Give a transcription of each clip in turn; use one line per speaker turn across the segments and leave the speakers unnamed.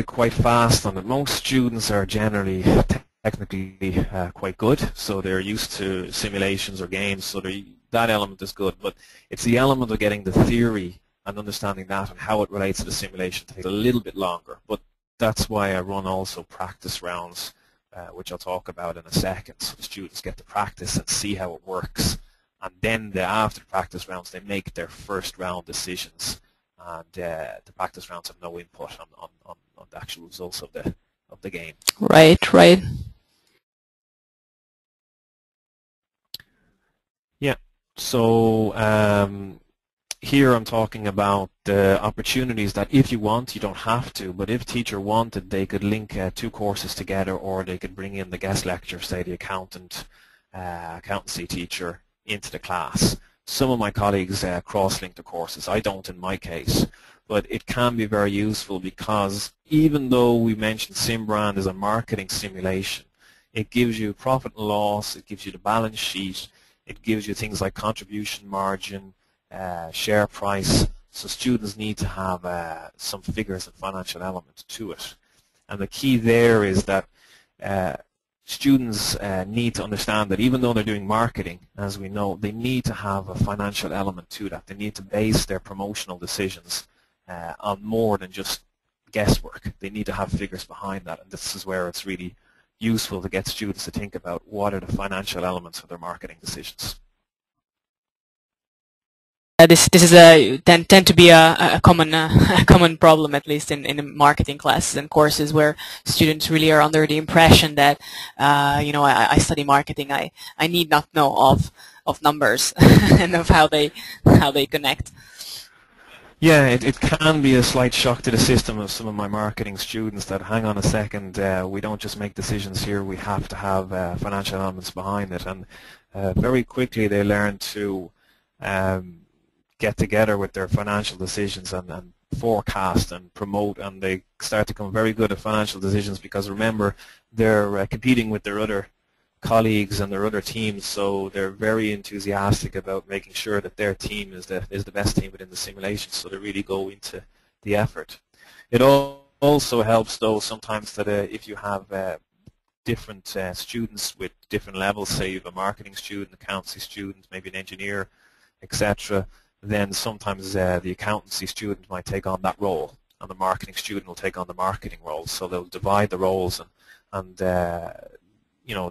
quite fast on it. Most students are generally technically quite good, so they're used to simulations or games, so that element is good. But it's the element of getting the theory and understanding that and how it relates to the simulation takes a little bit longer. But that's why I run also practice rounds, which I'll talk about in a second, so the students get to practice and see how it works. And then after the practice rounds, they make their first round decisions. And the practice rounds have no input on the actual results of the game.
Right, right.
Yeah. So here I'm talking about the opportunities that if you want, you don't have to, but if teacher wanted, they could link two courses together, or they could bring in the guest lecturer, say the accountancy teacher, into the class. Some of my colleagues cross-link the courses. I don't in my case, but it can be very useful because even though we mentioned SimBrand is a marketing simulation, it gives you profit and loss, it gives you the balance sheet, it gives you things like contribution margin, share price, so students need to have some figures and financial elements to it. And the key there is that students need to understand that even though they're doing marketing, as we know, they need to have a financial element to that. They need to base their promotional decisions on more than just guesswork. They need to have figures behind that, and this is where it's really useful to get students to think about what are the financial elements of their marketing decisions.
This is tend to be a common problem, at least in marketing classes and courses, where students really are under the impression that I study marketing, I need not know of numbers and of how they connect.
Yeah, it can be a slight shock to the system of some of my marketing students that, hang on a second, we don't just make decisions here, we have to have financial elements behind it. And very quickly they learn to get together with their financial decisions and forecast and promote, and they start to become very good at financial decisions because, remember, they're competing with their other colleagues and their other teams, so they're very enthusiastic about making sure that their team is the best team within the simulation, so they really go into the effort. It also helps, though, sometimes that if you have different students with different levels, say you have a marketing student, accountancy student, maybe an engineer, etc., then sometimes the accountancy student might take on that role and the marketing student will take on the marketing role, so they'll divide the roles and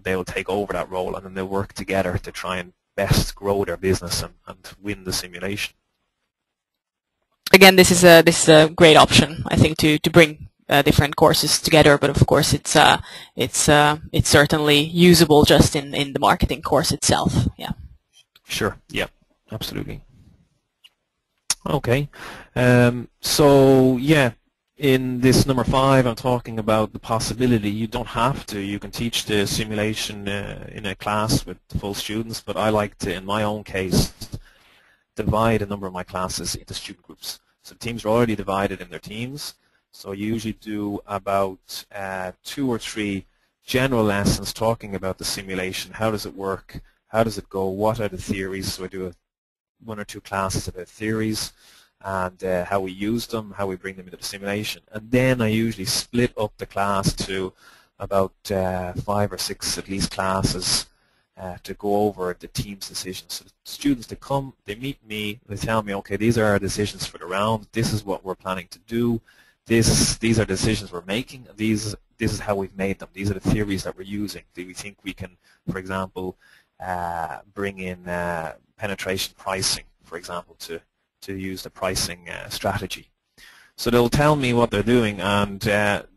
they'll take over that role, and then they'll work together to try and best grow their business and win the simulation.
Again, this is a great option, I think, to bring different courses together. But of course, it's certainly usable just in the marketing course itself. Yeah.
Sure. Yeah. Absolutely. Okay. So yeah. In this number 5, I'm talking about the possibility. You don't have to. You can teach the simulation in a class with full students, but I like to, in my own case, divide a number of my classes into student groups. So the teams are already divided in their teams. So you usually do about 2 or 3 general lessons talking about the simulation. How does it work? How does it go? What are the theories? So I do 1 or 2 classes about theories and how we use them, how we bring them into the simulation. And then I usually split up the class to about 5 or 6 at least classes to go over the team's decisions. So the students, they come, they meet me, they tell me, okay, these are our decisions for the round, this is what we're planning to do, these are decisions we're making, this is how we've made them, these are the theories that we're using. Do we think we can, for example, bring in penetration pricing, for example, to use the pricing strategy. So they'll tell me what they're doing, and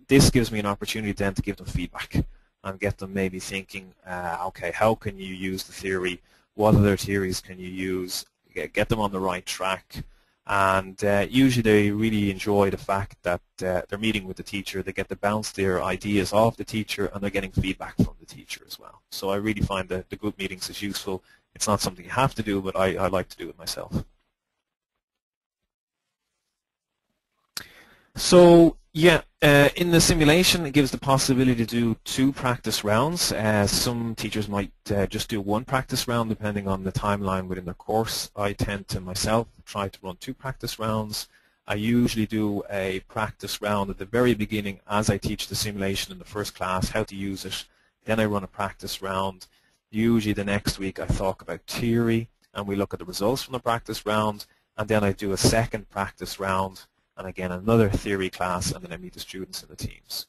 this gives me an opportunity then to give them feedback and get them maybe thinking, okay, how can you use the theory? What other theories can you use? Get them on the right track. And usually they really enjoy the fact that they're meeting with the teacher, they get to bounce their ideas off the teacher, and they're getting feedback from the teacher as well. So I really find that the group meetings is useful. It's not something you have to do, but I like to do it myself. So yeah, in the simulation it gives the possibility to do 2 practice rounds. Some teachers might just do 1 practice round depending on the timeline within their course. I tend to myself try to run 2 practice rounds, I usually do a practice round at the very beginning as I teach the simulation in the first class, how to use it. Then I run a practice round. Usually the next week I talk about theory and we look at the results from the practice round, and then I do a second practice round and again another theory class, and then I meet the students in the teams.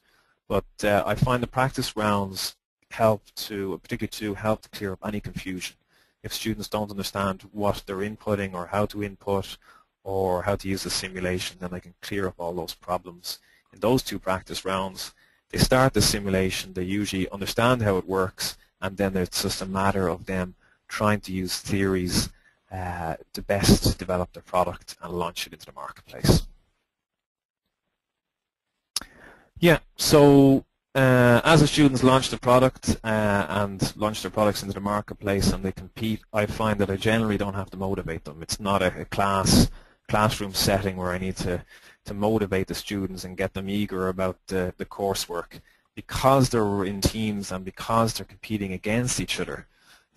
But I find the practice rounds particularly to help to clear up any confusion. If students don't understand what they're inputting or how to input or how to use the simulation, then I can clear up all those problems. In those two practice rounds, they start the simulation, they usually understand how it works, and then it's just a matter of them trying to use theories to best develop their product and launch it into the marketplace. Yeah, so as the students launch the product and launch their products into the marketplace and they compete, I find that I generally don't have to motivate them. It's not a classroom setting where I need to motivate the students and get them eager about the coursework. Because they're in teams and because they're competing against each other,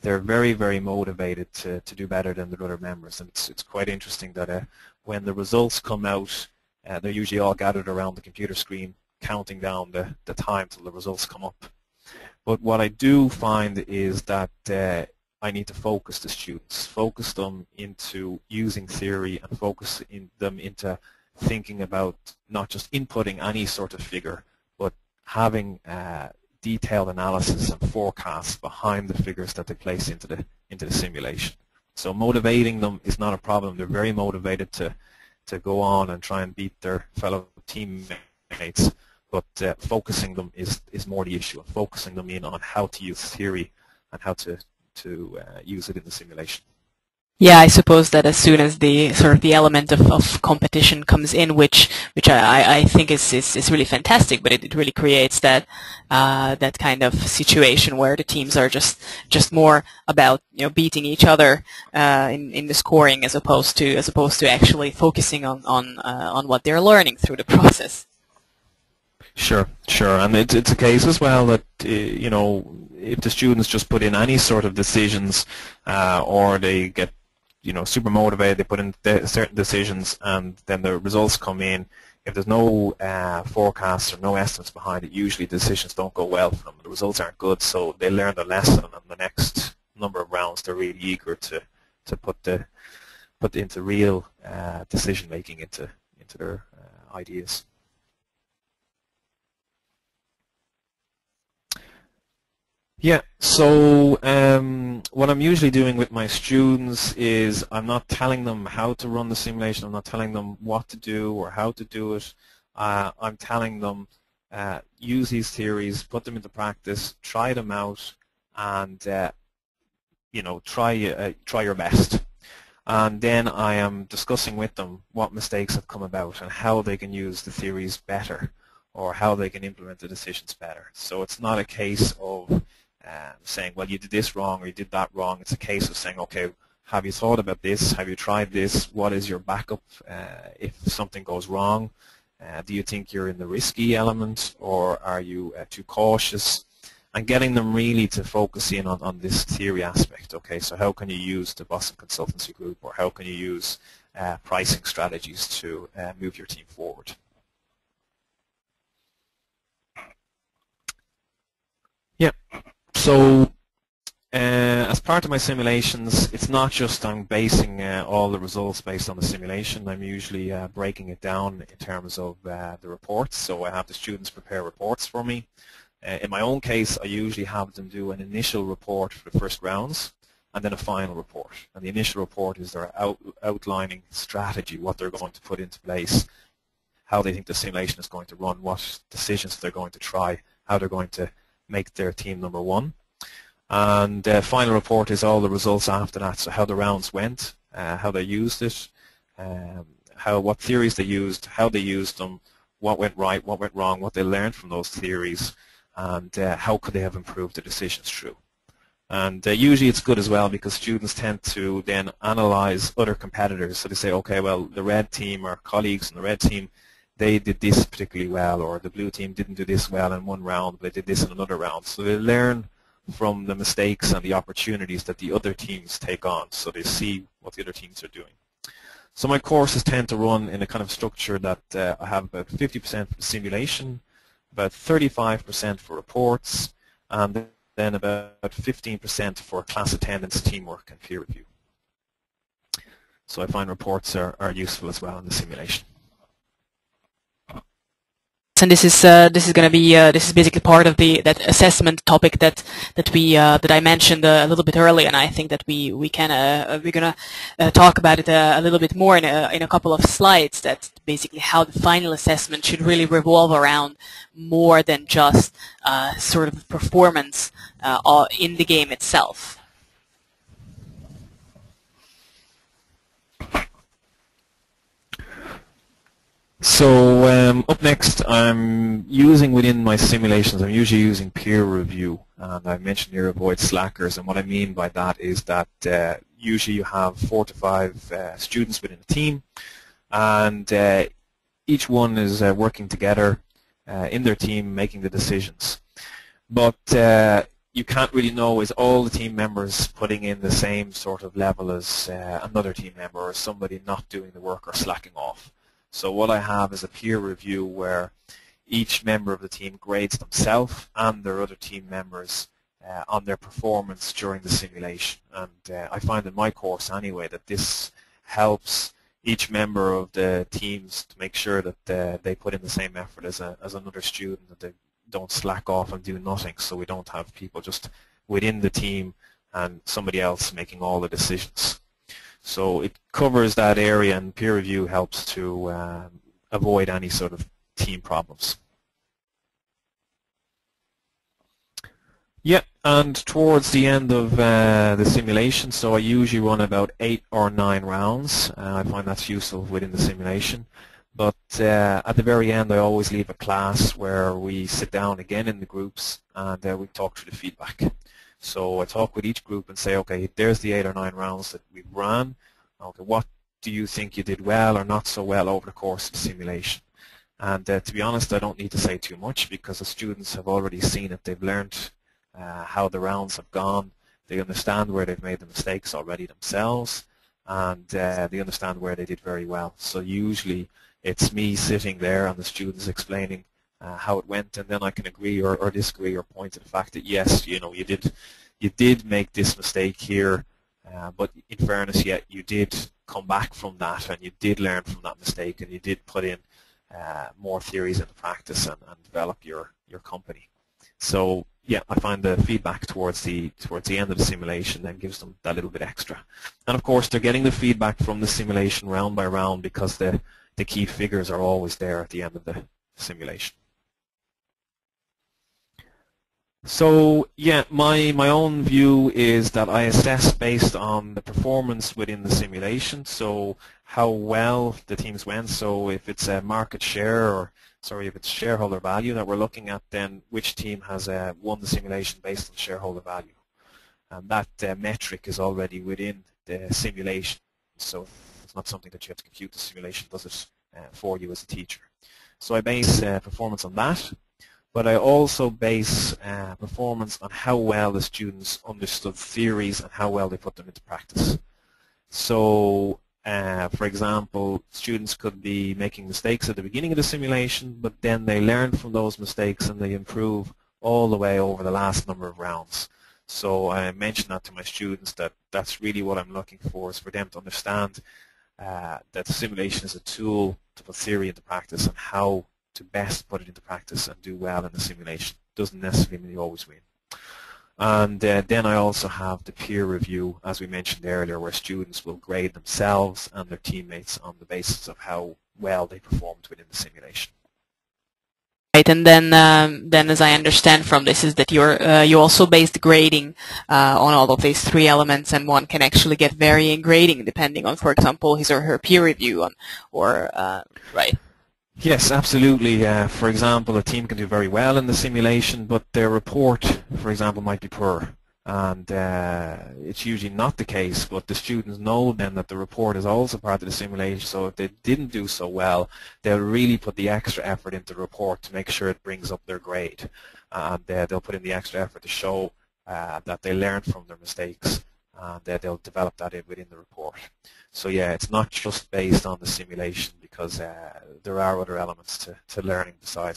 they're very, very motivated to do better than their other members. And it's quite interesting that when the results come out, they're usually all gathered around the computer screen counting down the time till the results come up. But what I do find is that I need to focus the students, focus them into using theory and focus them into thinking about not just inputting any sort of figure, but having detailed analysis and forecasts behind the figures that they place into the simulation. So motivating them is not a problem. They're very motivated to go on and try and beat their fellow teammates, but focusing them is more the issue, and focusing them in on how to use theory and how to use it in the simulation.
Yeah, I suppose that as soon as the sort of the element of competition comes in, which I think is really fantastic, but it really creates that that kind of situation where the teams are just more about beating each other in the scoring as opposed to actually focusing on what they're learning through the process.
Sure, and it's a case as well that if the students just put in any sort of decisions or they get super motivated, they put in certain decisions and then the results come in. If there's no forecasts or no estimates behind it, usually the decisions don't go well for them. The results aren't good, so they learn the lesson, and the next number of rounds they're really eager to put into real decision making into their ideas. Yeah, so what I'm usually doing with my students is I'm not telling them how to run the simulation, I'm not telling them what to do or how to do it. I'm telling them use these theories, put them into practice, try them out, and try your best. And then I am discussing with them what mistakes have come about and how they can use the theories better or how they can implement the decisions better. So it's not a case of saying, well, you did this wrong or you did that wrong. It's a case of saying, okay, have you thought about this? Have you tried this? What is your backup if something goes wrong? Do you think you're in the risky element, or are you too cautious? And getting them really to focus in on this theory aspect. Okay, so how can you use the Boston Consultancy Group, or how can you use pricing strategies to move your team forward? Yeah. So as part of my simulations, it's not just I'm basing all the results based on the simulation. I'm usually breaking it down in terms of the reports. So I have the students prepare reports for me. In my own case, I usually have them do an initial report for the first rounds and then a final report. And the initial report is their outlining strategy, what they're going to put into place, how they think the simulation is going to run, what decisions they're going to try, how they're going to make their team number one. And the final report is all the results after that, so how the rounds went, how they used it, what theories they used, how they used them, what went right, what went wrong, what they learned from those theories, and how could they have improved the decisions through. And usually it's good as well because students tend to then analyze other competitors. So they say, okay, well, the red team or colleagues in the red team, they did this particularly well, or the blue team didn't do this well in one round, but they did this in another round. So they learn from the mistakes and the opportunities that the other teams take on, so they see what the other teams are doing. So my courses tend to run in a kind of structure that I have about 50% for simulation, about 35% for reports, and then about 15% for class attendance, teamwork, and peer review. So I find reports are useful as well in the simulation.
And this is going to be this is basically part of that assessment topic that I mentioned a little bit earlier, and I think that we're gonna talk about it a little bit more in a couple of slides. That's basically how the final assessment should really revolve around more than just sort of performance in the game itself.
So up next, I'm using within my simulations, I'm usually using peer review, and I mentioned here avoid slackers, and what I mean by that is that usually you have 4 to 5 students within a team, and each one is working together in their team making the decisions. But you can't really know, is all the team members putting in the same sort of level as another team member, or somebody not doing the work or slacking off. So what I have is a peer review where each member of the team grades themselves and their other team members on their performance during the simulation. And I find in my course anyway that this helps each member of the teams to make sure that they put in the same effort as another student, that they don't slack off and do nothing, so we don't have people just within the team and somebody else making all the decisions. So it covers that area, and peer review helps to avoid any sort of team problems. Yeah, and towards the end of the simulation, so I usually run about 8 or 9 rounds. I find that's useful within the simulation. But at the very end, I always leave a class where we sit down again in the groups and we talk through the feedback. So I talk with each group and say, okay, there's the 8 or 9 rounds that we've run. Okay, what do you think you did well or not so well over the course of the simulation? And to be honest, I don't need to say too much because the students have already seen it. They've learned how the rounds have gone. They understand where they've made the mistakes already themselves, and they understand where they did very well. So usually it's me sitting there and the students explaining how it went, and then I can agree or disagree or point to the fact that yes, you know, you did make this mistake here, but in fairness, yet you did come back from that and you did learn from that mistake and you did put in more theories into practice and develop your company. So yeah, I find the feedback towards the end of the simulation then gives them that little bit extra. And of course, they're getting the feedback from the simulation round by round because the key figures are always there at the end of the simulation. So yeah, my own view is that I assess based on the performance within the simulation, so how well the teams went. So if it's a market share, or sorry, if it's shareholder value that we're looking at, then which team has won the simulation based on shareholder value. And that metric is already within the simulation, so it's not something that you have to compute. The simulation does it for you as a teacher. So I base performance on that. But I also base performance on how well the students understood theories and how well they put them into practice. So, for example, students could be making mistakes at the beginning of the simulation, but then they learn from those mistakes and they improve all the way over the last number of rounds. So I mentioned that to my students, that that's really what I'm looking for, is for them to understand that the simulation is a tool to put theory into practice, and how to best put it into practice and do well in the simulation. Doesn't necessarily mean you always win. And then I also have the peer review, as we mentioned earlier, where students will grade themselves and their teammates on the basis of how well they performed within the simulation.
Right, and then as I understand from this is that you also base the grading on all of these 3 elements, and one can actually get varying grading depending on, for example, his or her peer review right.
Yes, absolutely. For example, a team can do very well in the simulation, but their report, for example, might be poor. And it's usually not the case, but the students know then that the report is also part of the simulation, so if they didn't do so well, they'll really put the extra effort into the report to make sure it brings up their grade. And they'll put in the extra effort to show that they learned from their mistakes and they'll develop that within the report. So yeah, it's not just based on the simulation, because there are other elements to learning besides